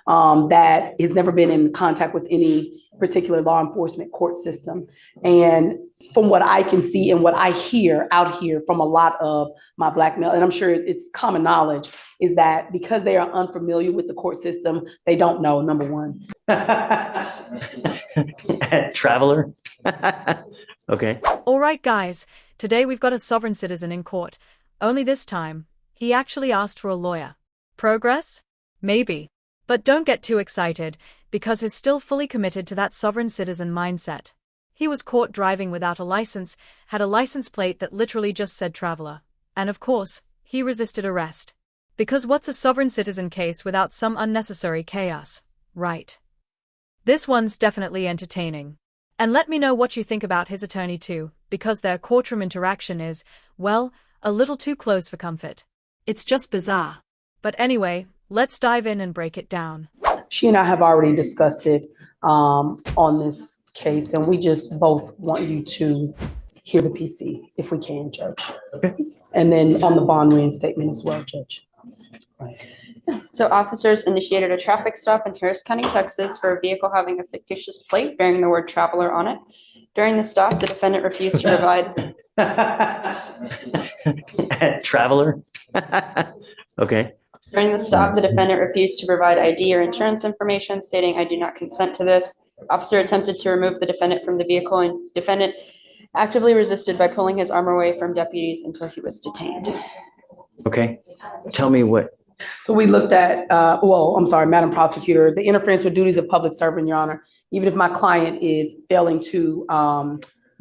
that has never been in contact with any particular law enforcement court system. And from what I can see and what I hear out here from a lot of my Black male, and I'm sure it's common knowledge, is that because they are unfamiliar with the court system, they don't know, number one. Traveler. Okay. All right, guys. Today we've got a sovereign citizen in court. Only this time, he actually asked for a lawyer. Progress? Maybe. But don't get too excited, because he's still fully committed to that sovereign citizen mindset. He was caught driving without a license, had a license plate that literally just said traveler. And of course, he resisted arrest. Because what's a sovereign citizen case without some unnecessary chaos, right? This one's definitely entertaining. And let me know what you think about his attorney too, because their courtroom interaction is, well, a little too close for comfort. It's just bizarre. But anyway, let's dive in and break it down. She and I have already discussed it on this case, and we just both want you to hear the PC, if we can, Judge. Okay. And then on the bond reinstatement as well, Judge. Right. So officers initiated a traffic stop in Harris County, Texas for a vehicle having a fictitious plate bearing the word traveler on it. During the stop, the defendant refused to provide... Traveler. Okay. During the stop, the defendant refused to provide ID or insurance information, stating, "I do not consent to this." Officer attempted to remove the defendant from the vehicle, and defendant actively resisted by pulling his arm away from deputies until he was detained. Okay. Tell me what. So we looked at, I'm sorry, Madam Prosecutor, the interference with duties of public servant, Your Honor. Even if my client is failing to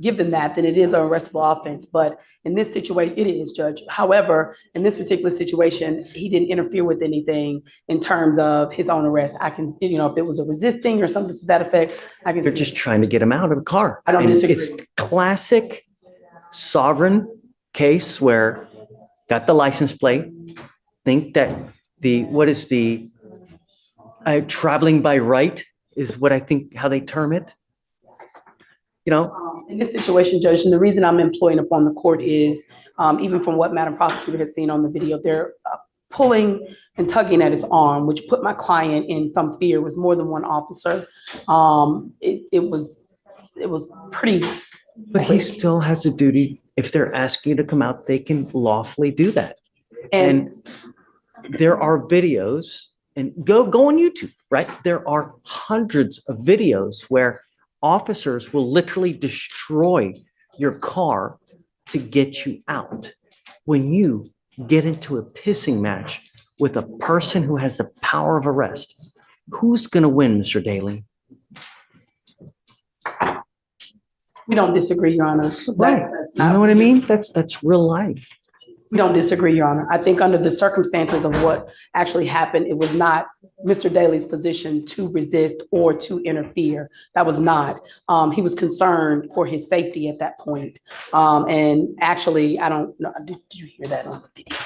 give them that, then it is an arrestable offense. But in this situation, it is, Judge. However, in this particular situation, he didn't interfere with anything in terms of his own arrest. I can, if it was a resisting or something to that effect, I can. They're just trying to get him out of the car. I don't disagree. It's classic sovereign case where got the license plate, think that traveling by right is what I think how they term it. In this situation, Judge, and the reason I'm employing upon the court is, even from what Madam Prosecutor has seen on the video, they're pulling and tugging at his arm, which put my client in some fear. It was more than one officer. It was pretty. But he still has a duty. If they're asking you to come out, they can lawfully do that. And there are videos, and go on YouTube, right? There are hundreds of videos where officers will literally destroy your car to get you out. When you get into a pissing match with a person who has the power of arrest, who's going to win, Mr. Daly? We don't disagree, Your Honor. Right. You know what I mean? That's real life. We don't disagree, Your Honor. I think under the circumstances of what actually happened, it was not Mr. Daly's position to resist or to interfere. That was not. He was concerned for his safety at that point. And actually, I don't know, did you hear that on the video?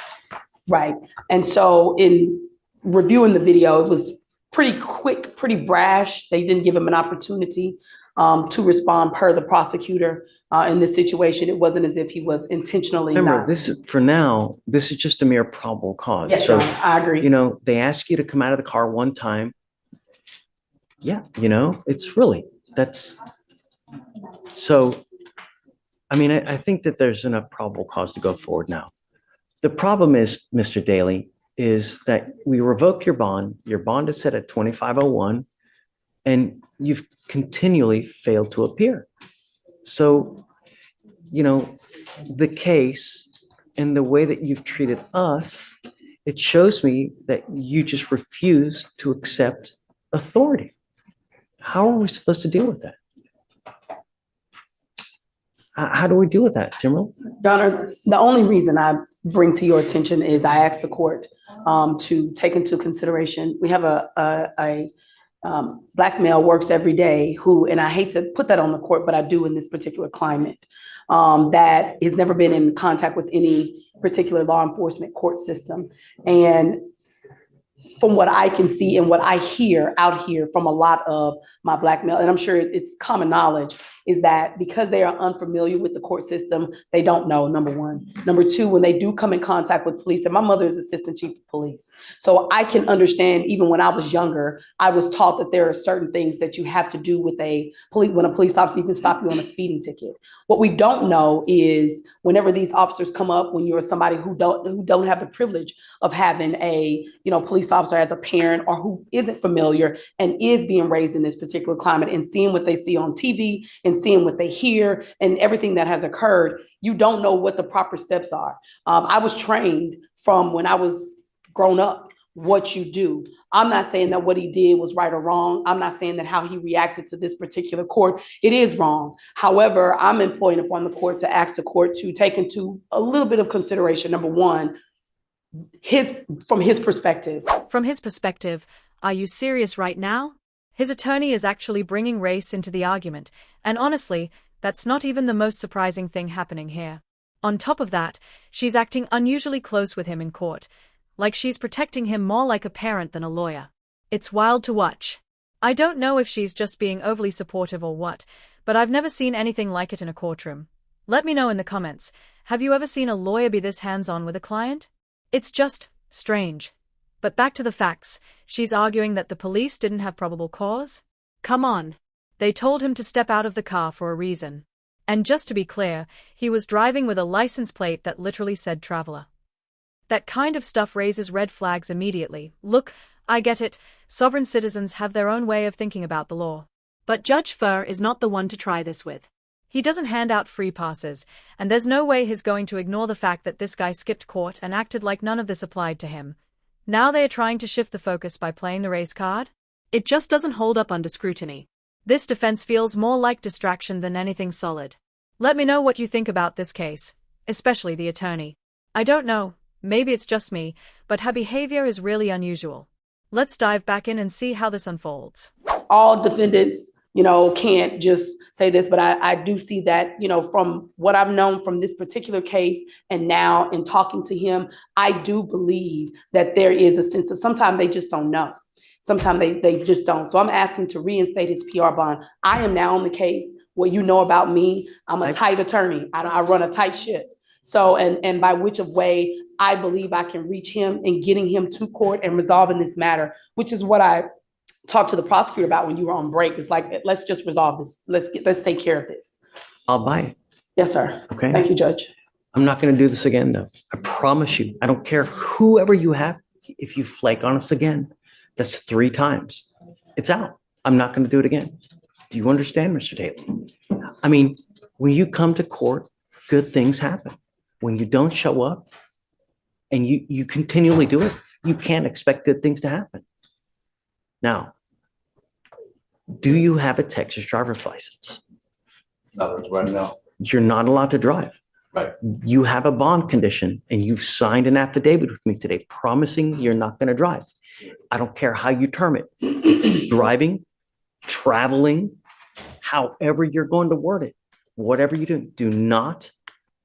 Right. And so in reviewing the video, it was pretty quick, pretty brash. They didn't give him an opportunity to respond per the prosecutor. In this situation, it wasn't as if he was intentionally. Remember, this is just a mere probable cause. Yes, so, I agree. They ask you to come out of the car one time. Yeah, it's really, so, I think that there's enough probable cause to go forward now. The problem is, Mr. Daly, is that we revoke your bond. Your bond is set at 2501, and you've continually failed to appear. So, the case and the way that you've treated us, it shows me that you just refuse to accept authority. How are we supposed to deal with that? How do we deal with that, Timberl? Your Honor, the only reason I bring to your attention is I asked the court to take into consideration. We have a Black male works every day who, and I hate to put that on the court, but I do in this particular climate, that has never been in contact with any particular law enforcement court system. And from what I can see and what I hear out here from a lot of my Black male, and I'm sure it's common knowledge, is that because they are unfamiliar with the court system, they don't know, number one. Number two, when they do come in contact with police, and my mother is assistant chief of police. So I can understand, even when I was younger, I was taught that there are certain things that you have to do with when a police officer even stop you on a speeding ticket. What we don't know is whenever these officers come up, when you're somebody who don't have the privilege of having a police officer as a parent, or who isn't familiar and is being raised in this particular climate and seeing what they see on TV and seeing what they hear and everything that has occurred, you don't know what the proper steps are. I was trained from when I was grown up what you do. I'm not saying that what he did was right or wrong. I'm not saying that how he reacted to this particular court, it is wrong. However, I'm employing upon the court to ask the court to take into a little bit of consideration, number one, from his perspective. From his perspective, are you serious right now? His attorney is actually bringing race into the argument, and honestly, that's not even the most surprising thing happening here. On top of that, she's acting unusually close with him in court, like she's protecting him more like a parent than a lawyer. It's wild to watch. I don't know if she's just being overly supportive or what, but I've never seen anything like it in a courtroom. Let me know in the comments, have you ever seen a lawyer be this hands-on with a client? It's just strange. But back to the facts, she's arguing that the police didn't have probable cause? Come on. They told him to step out of the car for a reason. And just to be clear, he was driving with a license plate that literally said traveler. That kind of stuff raises red flags immediately. Look, I get it, sovereign citizens have their own way of thinking about the law. But Judge Furr is not the one to try this with. He doesn't hand out free passes, and there's no way he's going to ignore the fact that this guy skipped court and acted like none of this applied to him. Now they are trying to shift the focus by playing the race card? It just doesn't hold up under scrutiny. This defense feels more like distraction than anything solid. Let me know what you think about this case, especially the attorney. I don't know, maybe it's just me, but her behavior is really unusual. Let's dive back in and see how this unfolds. All defendants, can't just say this, but I do see that, from what I've known from this particular case and now in talking to him, I do believe that there is a sense of sometimes they just don't know. Sometimes they just don't. So I'm asking to reinstate his PR bond. I am now on the case. What you know about me, I'm a tight attorney. I run a tight ship. So, and by which of way I believe I can reach him and getting him to court and resolving this matter, which is what I talked to the prosecutor about when you were on break. It's like, let's just resolve this. Let's take care of this. I'll buy it. Yes, sir. Okay. Thank you, Judge. I'm not going to do this again, though. I promise you. I don't care whoever you have. If you flake on us again, that's 3 times. It's out. I'm not going to do it again. Do you understand, Mr. Daly? I mean, when you come to court, good things happen. When you don't show up and you continually do it, you can't expect good things to happen. Now, do you have a Texas driver's license? Not right now. You're not allowed to drive. Right. You have a bond condition and you've signed an affidavit with me today promising you're not going to drive. I don't care how you term it. Driving, traveling, however you're going to word it, whatever you do not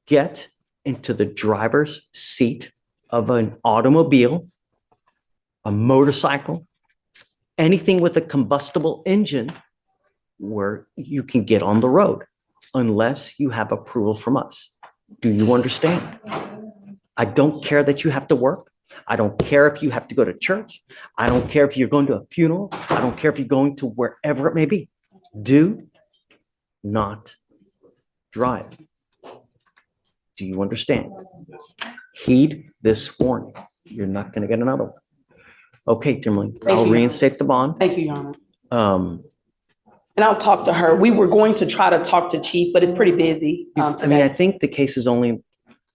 get into the driver's seat of an automobile, a motorcycle, anything with a combustible engine where you can get on the road unless you have approval from us. Do you understand? I don't care that you have to work. I don't care if you have to go to church. I don't care if you're going to a funeral. I don't care if you're going to wherever it may be. Do not drive. Do you understand? Heed this warning. You're not going to get another one. Okay, Timberly, I'll reinstate the bond. Thank you, Your Honor. And I'll talk to her. We were going to try to talk to Chief, but it's pretty busy today. I think the case is only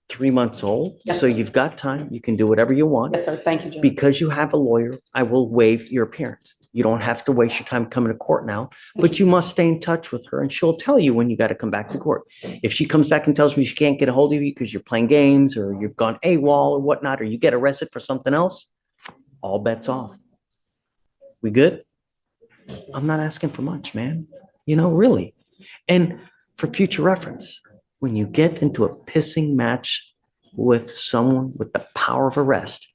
3 months old, Yes, so you've got time. You can do whatever you want. Yes, sir. Thank you, Judge. Because you have a lawyer, I will waive your appearance. You don't have to waste your time coming to court now, but you must stay in touch with her and she'll tell you when you got to come back to court. If she comes back and tells me she can't get a hold of you because you're playing games or you've gone AWOL or whatnot, or you get arrested for something else, all bets off. We good? I'm not asking for much, man. Really. And for future reference, when you get into a pissing match with someone with the power of arrest,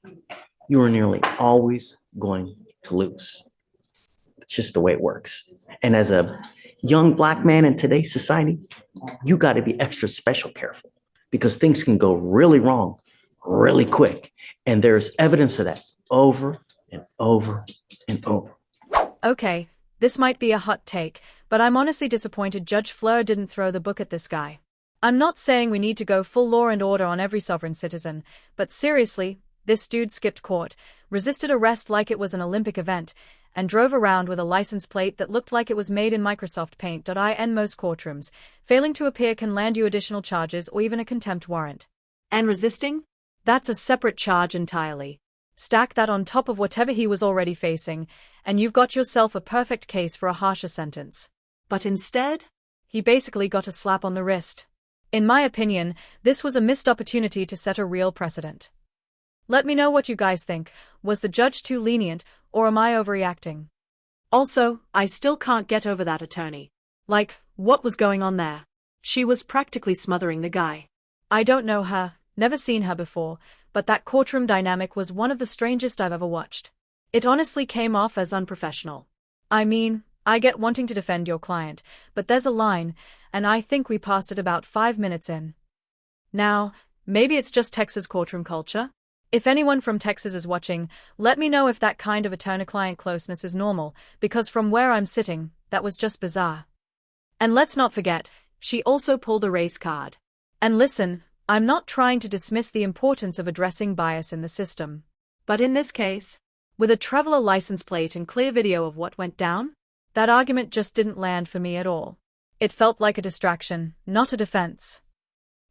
you are nearly always going to lose. It's just the way it works. And as a young black man in today's society, you got to be extra special careful because things can go really wrong really quick. And there's evidence of that over and over and over. Okay, this might be a hot take, but I'm honestly disappointed Judge Fleur didn't throw the book at this guy. I'm not saying we need to go full law and order on every sovereign citizen, but seriously, this dude skipped court, resisted arrest like it was an Olympic event, and drove around with a license plate that looked like it was made in Microsoft Paint. In most courtrooms, failing to appear can land you additional charges or even a contempt warrant. And resisting? That's a separate charge entirely. Stack that on top of whatever he was already facing, and you've got yourself a perfect case for a harsher sentence. But instead, he basically got a slap on the wrist. In my opinion, this was a missed opportunity to set a real precedent. Let me know what you guys think. Was the judge too lenient, or am I overreacting? Also, I still can't get over that attorney. Like, what was going on there? She was practically smothering the guy. I don't know her, never seen her before, but that courtroom dynamic was one of the strangest I've ever watched. It honestly came off as unprofessional. I mean, I get wanting to defend your client, but there's a line, and I think we passed it about 5 minutes in. Now, maybe it's just Texas courtroom culture? If anyone from Texas is watching, let me know if that kind of attorney-client closeness is normal, because from where I'm sitting, that was just bizarre. And let's not forget, she also pulled a race card. And listen, I'm not trying to dismiss the importance of addressing bias in the system. But in this case, with a traveler license plate and clear video of what went down, that argument just didn't land for me at all. It felt like a distraction, not a defense.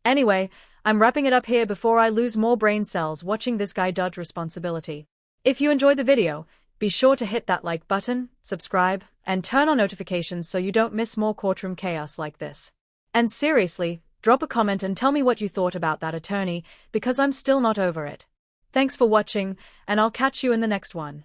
Anyway, I'm wrapping it up here before I lose more brain cells watching this guy dodge responsibility. If you enjoyed the video, be sure to hit that like button, subscribe, and turn on notifications so you don't miss more courtroom chaos like this. And seriously, drop a comment and tell me what you thought about that attorney, because I'm still not over it. Thanks for watching, and I'll catch you in the next one.